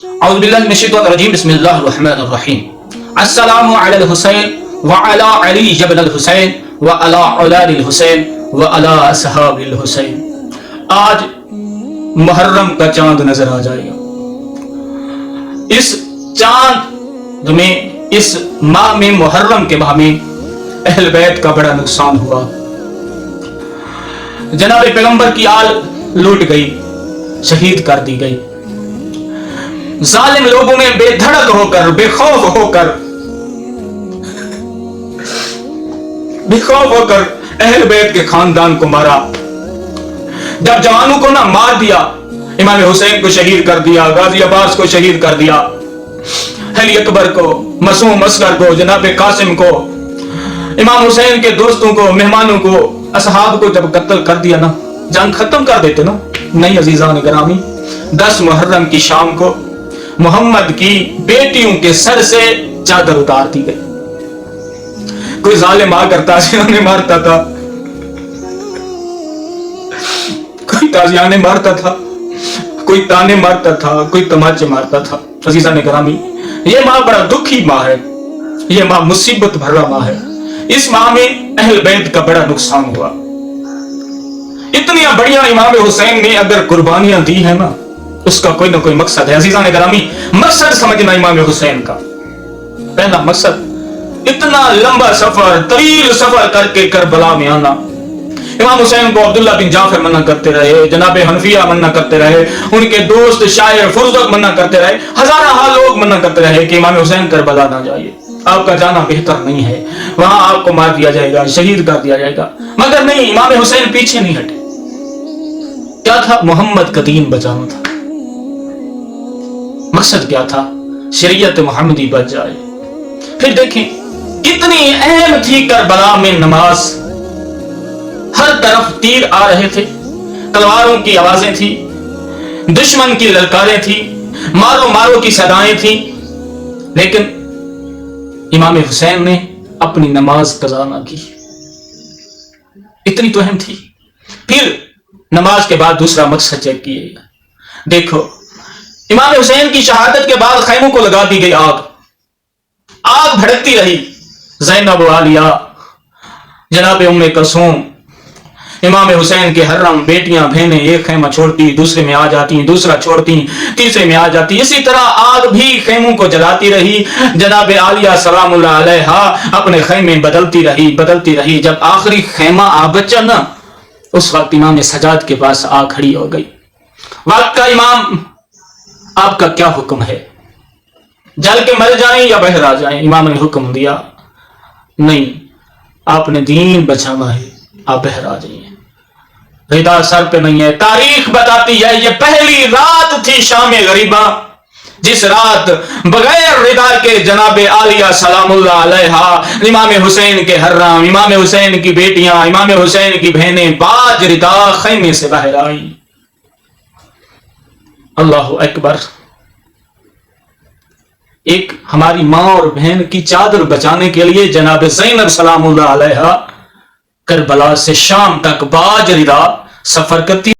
اعوذ باللہ من الشیطان الرجیم بسم اللہ الرحمن الرحیم السلام علی الحسین وعلی علی ابن الحسین وعلی اولاد الحسین وعلی اصحاب الحسین۔ آج محرم کا چاند نظر آ جائے گا۔ اس چاند میں، اس ماہ میں، محرم کے ماہ میں اہل بیت کا بڑا نقصان ہوا۔ جناب پیغمبر کی آل لوٹ گئی، شہید کر دی گئی۔ ظالم لوگوں نے بے دھڑک ہو کر، بے خوف ہو کر اہل بیت کے خاندان کو مارا۔ جب جوانوں کو نہ مار دیا، امام حسین کو شہید کر دیا، غازی عباس کو شہید کر دیا، علی اکبر کو، معصوم اصغر کو، جناب قاسم کو، امام حسین کے دوستوں کو، مہمانوں کو، اصحاب کو جب قتل کر دیا نا، جنگ ختم کر دیتے نا۔ نہیں عزیزان گرامی، 10 محرم کی شام کو محمد کی بیٹیوں کے سر سے چادر اتار دی گئی۔ کوئی ظالم آ کر تازیانے مارتا تھا، کوئی تازیانے مارتا تھا، کوئی تانے مارتا تھا، کوئی تماچے مارتا تھا۔ عزیزان گرامی، یہ ماہ بڑا دکھی ماہ ہے، یہ ماہ مصیبت بھرا ماہ ہے۔ اس ماہ میں اہل بیت کا بڑا نقصان ہوا۔ اتنی بڑیاں امام حسین نے اگر قربانیاں دی ہیں نا، اس کا کوئی نہ کوئی مقصد ہے۔ عزیزان گرامی، مقصد سمجھنا امام حسین کا پہلا مقصد، اتنا لمبا سفر، طویل سفر کر کے کربلا میں آنا۔ امام حسین کو عبداللہ بن جعفر منع کرتے رہے، جناب حنفیہ منع کرتے رہے، ان کے دوست شاعر فرزدق منع کرتے رہے، ہزارہ لوگ منع کرتے رہے کہ امام حسین کربلا نہ جائیے، آپ کا جانا بہتر نہیں ہے، وہاں آپ کو مار دیا جائے گا، شہید کر دیا جائے گا۔ مگر نہیں، امام حسین پیچھے نہیں ہٹے۔ کیا تھا؟ محمد کا دین بچانا تھا۔ مقصد کیا تھا؟ شریعت محمدی بچ جائے۔ پھر دیکھیں کتنی اہم تھی کربلا میں نماز۔ ہر طرف تیر آ رہے تھے، تلواروں کی آوازیں تھی، دشمن کی للکاریں تھی، مارو مارو کی صدائیں تھی، لیکن امام حسین نے اپنی نماز قضا نہ کی۔ اتنی تو اہم تھی۔ پھر نماز کے بعد دوسرا مقصد چیک کیے گا۔ دیکھو، امام حسین کی شہادت کے بعد خیموں کو لگا دی گئی آگ بھڑکتی رہی۔ زینب و عالیہ، جناب ام کلثوم، امام حسین کے حرم، بیٹیاں بہنیں ایک خیمہ چھوڑتی، دوسرے میں آ جاتی، دوسرا چھوڑتی، تیسرے میں آ جاتی۔ اسی طرح آگ بھی خیموں کو جلاتی رہی۔ جناب عالیہ سلام اللہ علیہا اپنے خیمے بدلتی رہی۔ جب آخری خیمہ آ بچا نا، اس وقت امام سجاد کے پاس آ کھڑی ہو گئی۔ وقت کا امام، آپ کا کیا حکم ہے؟ جل کے مر جائیں یا بہر آ جائیں؟ امام نے حکم دیا، نہیں، آپ نے دین بچانا ہے، آپ بہر آ جائیں۔ ردا سر پہ نہیں ہے۔ تاریخ بتاتی ہے یہ پہلی رات تھی شام غریبہ، جس رات بغیر ردا کے جناب عالیہ سلام اللہ علیہا، امام حسین کے حرم، امام حسین کی بیٹیاں، امام حسین کی بہنیں باج ردا خیمے سے باہر آئیں۔ اللہ اکبر۔ ایک ہماری ماں اور بہن کی چادر بچانے کے لیے جناب زینب سلام اللہ علیہا کربلا سے شام تک باج ردا سفر کرتی